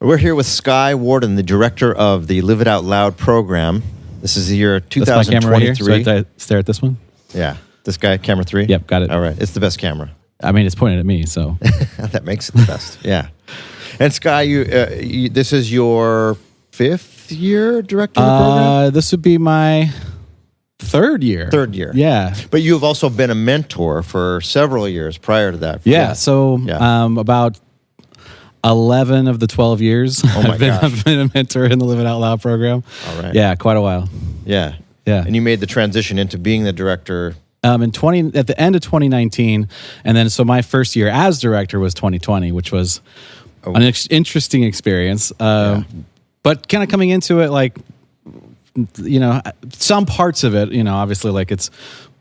We're here with Skye Warden, the director of the Live It Out Loud program. This is the year 2023. That's my camera right here. So I stare at this one? Yeah. This guy, camera 3? Yep, got it. All right. It's the best camera. I mean, it's pointed at me, so. That makes it the best. Yeah. And Skye, this is your 5th year directing the program? This would be my third year. Third year. Yeah. But you've also been a mentor for several years prior to that. Yeah. So about 11 of the 12 years, I've been a mentor in the Live It Out Loud program. All right. Yeah, quite a while. Yeah. Yeah. And you made the transition into being the director at the end of 2019, and then so my first year as director was 2020, which was an interesting experience. But kind of coming into it, like, you know, some parts of it, you know, obviously, like, it's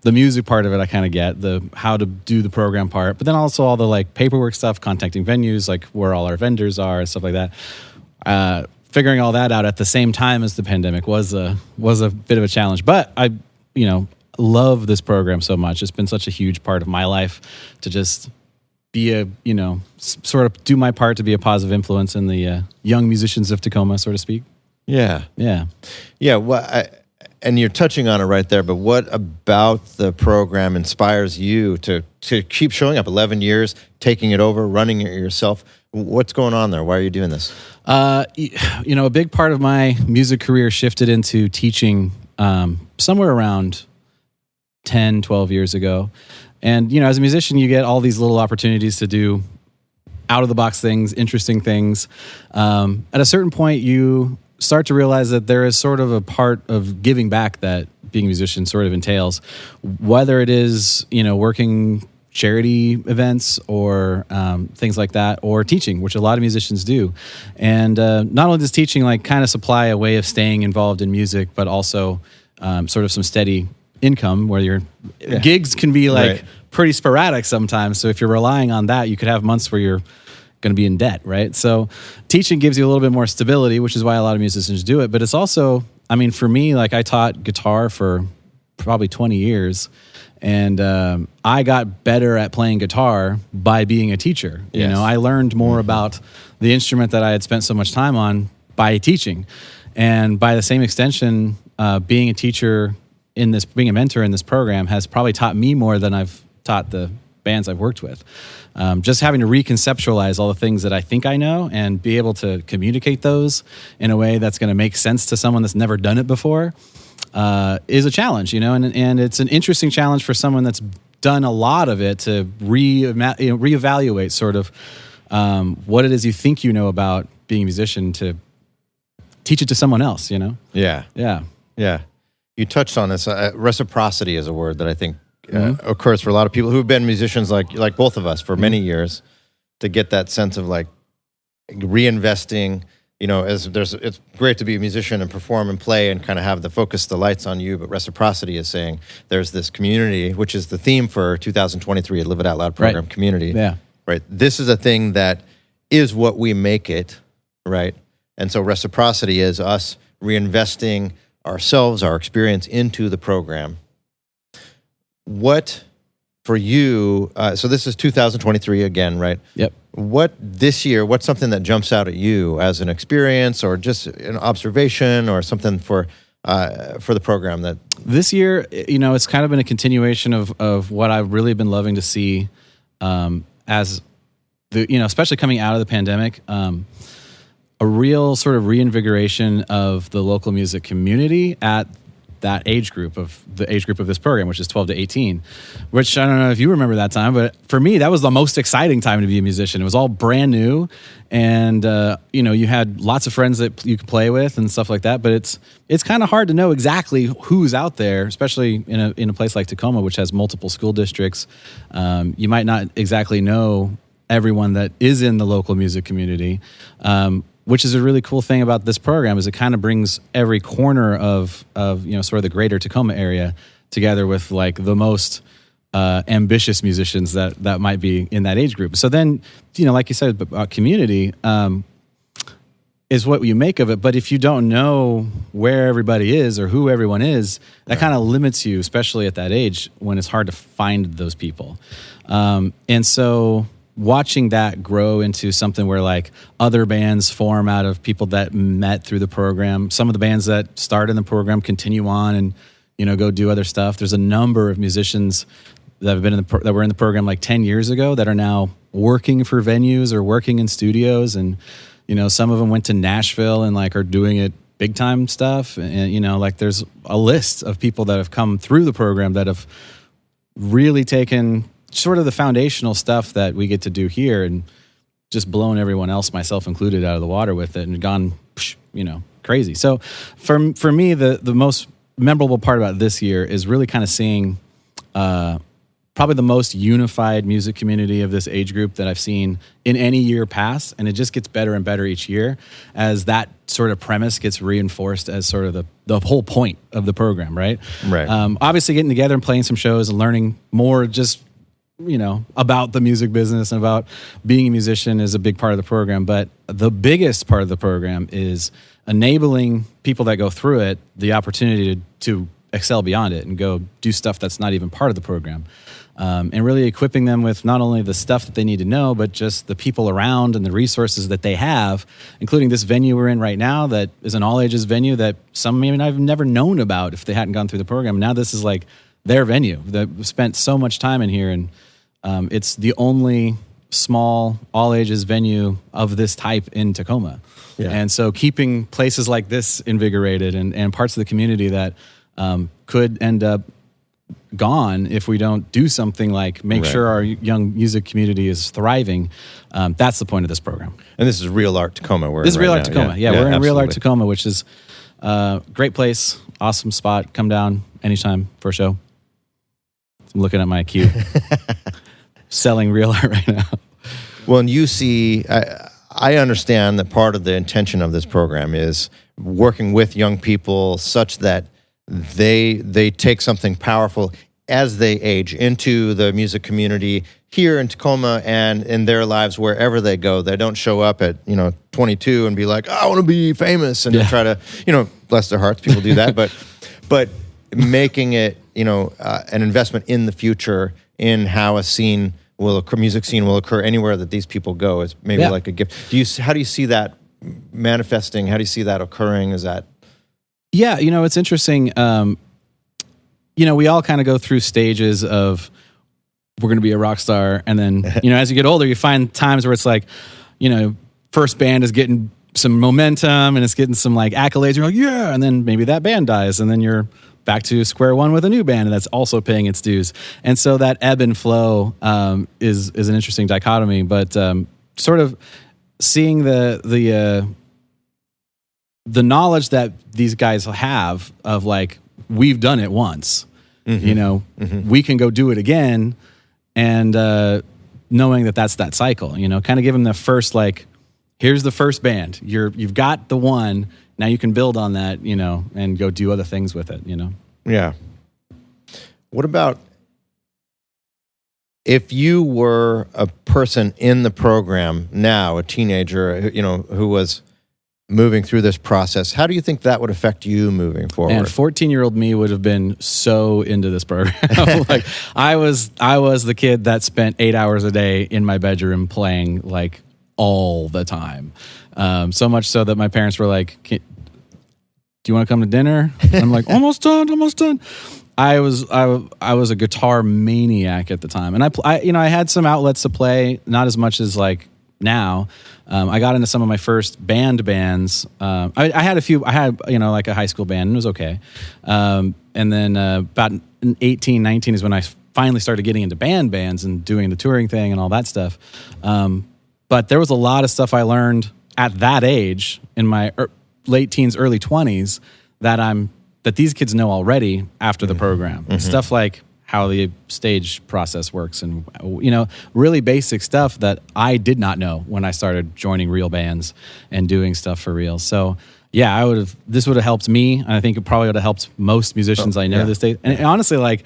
the music part of it, I kind of get the how to do the program part, but then also all the like paperwork stuff, contacting venues, like where all our vendors are and stuff like that. Figuring all that out at the same time as the pandemic was a bit of a challenge. But I, you know, love this program so much. It's been such a huge part of my life to just be a, you know, sort of do my part to be a positive influence in the young musicians of Tacoma, so to speak. Yeah. Yeah. Yeah. Well, and you're touching on it right there, but what about the program inspires you to keep showing up 11 years, taking it over, running it yourself? What's going on there? Why are you doing this? You know, a big part of my music career shifted into teaching somewhere around 10, 12 years ago. And, you know, as a musician, you get all these little opportunities to do out-of-the-box things, interesting things. At a certain point, you start to realize that there is sort of a part of giving back that being a musician sort of entails, whether it is, you know, working charity events or things like that, or teaching, which a lot of musicians do. And not only does teaching like kind of supply a way of staying involved in music, but also sort of some steady income where your gigs can be like pretty sporadic sometimes. So if you're relying on that, you could have months where you're going to be in debt, right? So teaching gives you a little bit more stability, which is why a lot of musicians do it. But it's also, I mean, for me, like I taught guitar for probably 20 years. And I got better at playing guitar by being a teacher. Yes. You know, I learned more about the instrument that I had spent so much time on by teaching. And by the same extension, being a teacher in this, being a mentor in this program has probably taught me more than I've taught the bands I've worked with. Just having to reconceptualize all the things that I think I know and be able to communicate those in a way that's going to make sense to someone that's never done it before is a challenge, you know, and it's an interesting challenge for someone that's done a lot of it to reevaluate sort of what it is you think you know about being a musician to teach it to someone else, you know? Yeah. Yeah. Yeah. You touched on this. Reciprocity is a word that I think occurs for a lot of people who've been musicians like both of us for many years, to get that sense of like reinvesting. You know, it's great to be a musician and perform and play and kind of have the lights on you, but reciprocity is saying there's this community, which is the theme for 2023 at Live It Out Loud program, community. Yeah. Right. This is a thing that is what we make it, right? And so reciprocity is us reinvesting ourselves, our experience into the program. What for you, so this is 2023 again, right? Yep. What this year, what's something that jumps out at you as an experience or just an observation or something for the program that... This year, you know, it's kind of been a continuation of what I've really been loving to see as the, you know, especially coming out of the pandemic, a real sort of reinvigoration of the local music community at that age group of this program, which is 12 to 18, which I don't know if you remember that time, but for me, that was the most exciting time to be a musician. It was all brand new. And, you know, you had lots of friends that you could play with and stuff like that, but it's kind of hard to know exactly who's out there, especially in a place like Tacoma, which has multiple school districts. You might not exactly know everyone that is in the local music community. Which is a really cool thing about this program, is it kind of brings every corner of you know, sort of the greater Tacoma area together with like the most ambitious musicians that might be in that age group. So then, you know, like you said, about community is what you make of it. But if you don't know where everybody is or who everyone is, that kind of limits you, especially at that age when it's hard to find those people. And so watching that grow into something where like other bands form out of people that met through the program. Some of the bands that start in the program continue on and, go do other stuff. There's a number of musicians that have been that were in the program like 10 years ago that are now working for venues or working in studios. And, some of them went to Nashville and like are doing it big time stuff. And, like there's a list of people that have come through the program that have really taken sort of the foundational stuff that we get to do here and just blown everyone else, myself included, out of the water with it and gone, crazy. So for me, the most memorable part about this year is really kind of seeing probably the most unified music community of this age group that I've seen in any year past. And it just gets better and better each year as that sort of premise gets reinforced as sort of the whole point of the program, right? Right. Obviously getting together and playing some shows and learning more just about the music business and about being a musician is a big part of the program. But the biggest part of the program is enabling people that go through it the opportunity to excel beyond it and go do stuff that's not even part of the program. And really equipping them with not only the stuff that they need to know, but just the people around and the resources that they have, including this venue we're in right now that is an all-ages venue that some may not have never known about if they hadn't gone through the program. Now this is like their venue that spent so much time in here, and it's the only small all-ages venue of this type in Tacoma. Yeah. And so keeping places like this invigorated and parts of the community that could end up gone if we don't do something like make sure our young music community is thriving. That's the point of this program. And this is Real Art Tacoma. This is Real Art Tacoma. Yeah, we're in absolutely. Real Art Tacoma, which is a great place, awesome spot. Come down anytime for a show. I'm looking at my queue. Selling real art right now. Well, and you see, I understand that part of the intention of this program is working with young people such that they take something powerful as they age into the music community here in Tacoma and in their lives wherever they go. They don't show up at 22 and be like, I want to be famous, and try to bless their hearts. People do that, but making it an investment in the future in how a music scene will occur anywhere that these people go is maybe like a gift. How do you see that manifesting? How do you see that occurring? Is that? Yeah, it's interesting. We all kind of go through stages of we're going to be a rock star, and then as you get older, you find times where it's like, first band is getting some momentum and it's getting some like accolades. You're like, yeah, and then maybe that band dies, and then you're back to square one with a new band, and that's also paying its dues. And so that ebb and flow is an interesting dichotomy. But sort of seeing the knowledge that these guys have of like, we've done it once, we can go do it again, and knowing that that's that cycle, kind of give them the first, like, here's the first band, you've got the one. Now you can build on that, and go do other things with it, Yeah. What about if you were a person in the program now, a teenager, who was moving through this process? How do you think that would affect you moving forward? And 14-year-old me would have been so into this program. Like I was the kid that spent 8 hours a day in my bedroom playing like all the time. So much so that my parents were like, do you want to come to dinner? And I'm like, almost done. I was a guitar maniac at the time. And I had some outlets to play, not as much as like now. I got into some of my first bands. I had a few, like a high school band, and it was okay. And then about 18, 19 is when I finally started getting into bands and doing the touring thing and all that stuff. But there was a lot of stuff I learned at that age in my late teens, early 20s that these kids know already after the program. Mm-hmm. Stuff like how the stage process works and, really basic stuff that I did not know when I started joining real bands and doing stuff for real. So yeah, this would have helped me. And I think it probably would have helped most musicians I know this day. And honestly, like,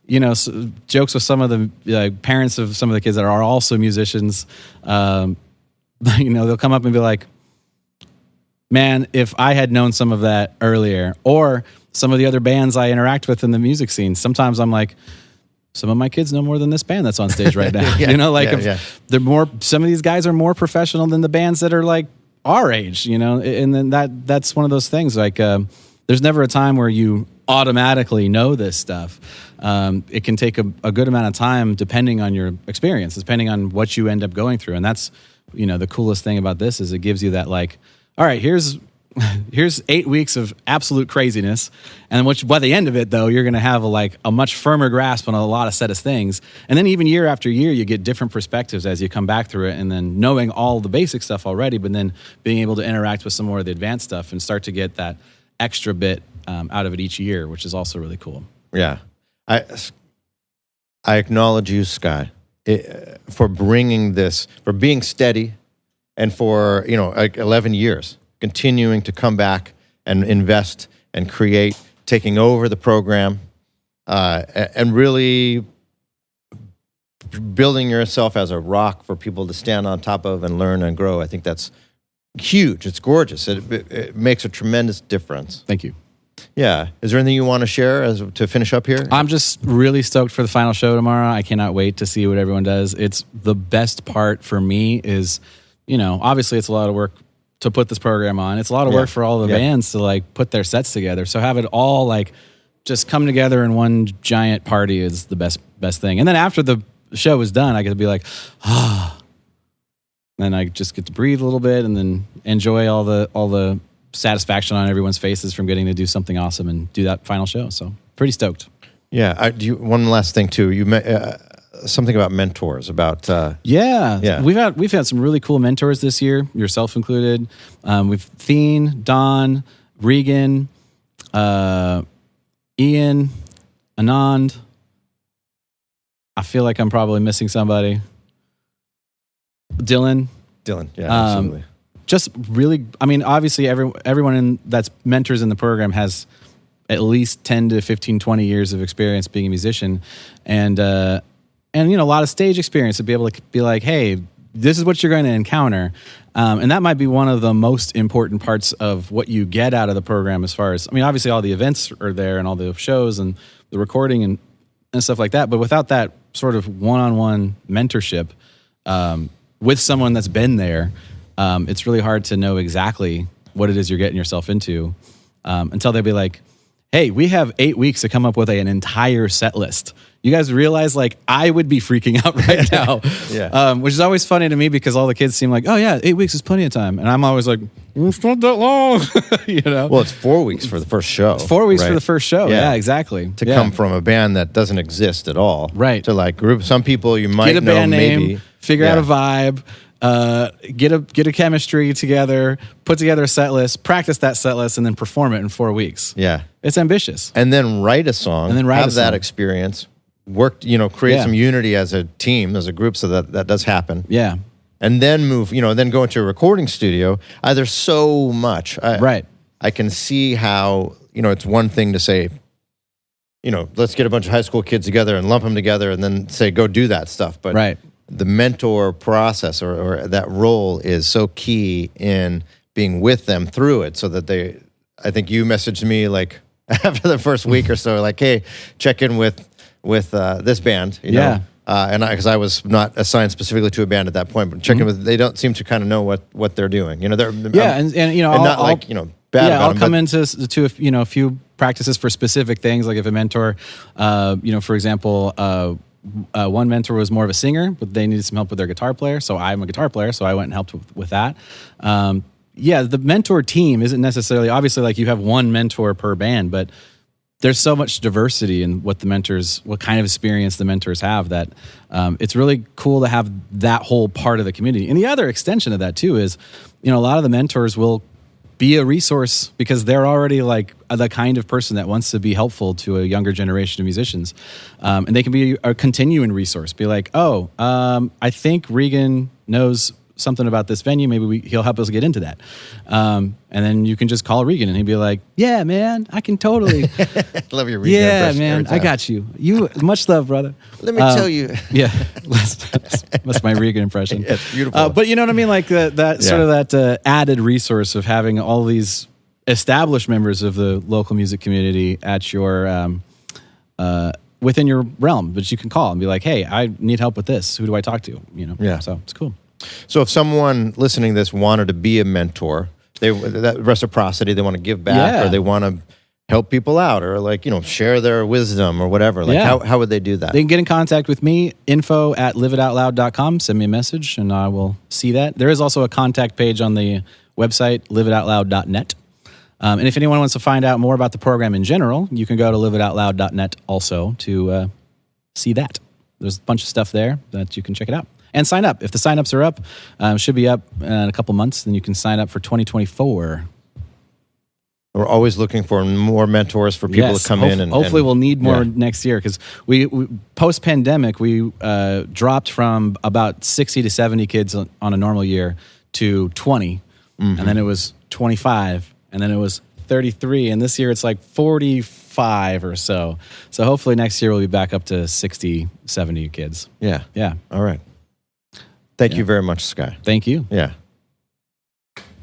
jokes with some of the parents of some of the kids that are also musicians, they'll come up and be like, man, if I had known some of that earlier, or some of the other bands I interact with in the music scene, sometimes I'm like, some of my kids know more than this band that's on stage right now. Yeah, you know, like yeah. they're more. Some of these guys are more professional than the bands that are like our age. You know, and then that's one of those things. Like, there's never a time where you automatically know this stuff. It can take a good amount of time depending on your experience, depending on what you end up going through. And that's, the coolest thing about this is it gives you that, like, all right, here's 8 weeks of absolute craziness. And by the end of it, though, you're going to have a much firmer grasp on a lot of set of things. And then even year after year, you get different perspectives as you come back through it. And then knowing all the basic stuff already, but then being able to interact with some more of the advanced stuff and start to get that extra bit out of it each year, which is also really cool. Yeah. I acknowledge you, Skye, for bringing this, for being steady, and for 11 years continuing to come back and invest and create, taking over the program, and really building yourself as a rock for people to stand on top of and learn and grow. I think that's huge. It's gorgeous. It makes a tremendous difference. Thank you. Yeah. Is there anything you want to share to finish up here? I'm just really stoked for the final show tomorrow. I cannot wait to see what everyone does. It's the best part for me is, obviously it's a lot of work to put this program on. It's a lot of work for all the bands to put their sets together. So have it all just come together in one giant party is the best thing. And then after the show is done, I get to be like, then I just get to breathe a little bit and then enjoy all the satisfaction on everyone's faces from getting to do something awesome and do that final show. So pretty stoked. Yeah. One last thing too. You something about mentors. About yeah. We've had some really cool mentors this year, yourself included. We've Thien, Don, Regan, Ian, Anand. I feel like I'm probably missing somebody. Dylan. Yeah, absolutely. Just really, obviously everyone that's mentors in the program has at least 10 to 15, 20 years of experience being a musician and a lot of stage experience to be able to be like, hey, this is what you're going to encounter. And that might be one of the most important parts of what you get out of the program as far as, obviously all the events are there and all the shows and the recording and stuff like that. But without that sort of one-on-one mentorship with someone that's been there, it's really hard to know exactly what it is you're getting yourself into until they'll be like, hey, we have 8 weeks to come up with an entire set list. You guys realize I would be freaking out right now. Yeah. Which is always funny to me because all the kids seem like, oh yeah, 8 weeks is plenty of time. And I'm always like, it's not that long. Well, it's 4 weeks for the first show. It's 4 weeks for the first show. Yeah, exactly. To come from a band that doesn't exist at all. Right. To group some people you might get a know band maybe. Name, figure out a vibe. Get a chemistry together, put together a set list, practice that set list, and then perform it in 4 weeks. Yeah. It's ambitious. And then write a song, have that experience, work, create some unity as a team, as a group, so that does happen. Yeah. And then move, then go into a recording studio. There's so much. Right. I can see how, it's one thing to say, let's get a bunch of high school kids together and lump them together and then say, go do that stuff. But right. The mentor process or that role is so key in being with them through it so that I think you messaged me after the first week or so, hey, check in with this band, know? And because I was not assigned specifically to a band at that point, but checking with, they don't seem to kind of know what they're doing. They're bad about I'll them, come into a few practices for specific things. Like if a mentor, for example, one mentor was more of a singer, but they needed some help with their guitar player. So I'm a guitar player, so I went and helped with that. The mentor team isn't necessarily, obviously, you have one mentor per band, but there's so much diversity in what kind of experience the mentors have that it's really cool to have that whole part of the community. And the other extension of that too is, a lot of the mentors will be a resource because they're already the kind of person that wants to be helpful to a younger generation of musicians. And they can be a continuing resource. Be like, I think Regan knows something about this venue. Maybe he'll help us get into that. And then you can just call Regan and he'd be like, yeah, man, I can totally. Love your Regan impression. Yeah, man, I got you. Much love, brother. Let me tell you. Yeah, that's my Regan impression. Yeah, it's beautiful. But you know what I mean? Sort of that added resource of having all these established members of the local music community at your within your realm, but you can call and be like, hey, I need help with this. Who do I talk to? Yeah. So it's cool. So if someone listening to this wanted to be a mentor, that reciprocity, they want to give back, or they want to help people out, or share their wisdom or whatever. How would they do that? They can get in contact with me, info@liveitoutloud.com. Send me a message and I will see that. There is also a contact page on the website, liveitoutloud.net. And if anyone wants to find out more about the program in general, you can go to liveitoutloud.net also to see that. There's a bunch of stuff there that you can check it out. And sign up. If the signups are up, should be up in a couple months, then you can sign up for 2024. We're always looking for more mentors for people to come in. And hopefully we'll need more next year, because we post-pandemic, we dropped from about 60 to 70 kids on a normal year to 20. And then it was 25. And then it was 33. And this year it's like 45 or so. So hopefully next year we'll be back up to 60, 70 kids. Yeah. Yeah. All right. Thank you very much, Skye. Thank you. Yeah.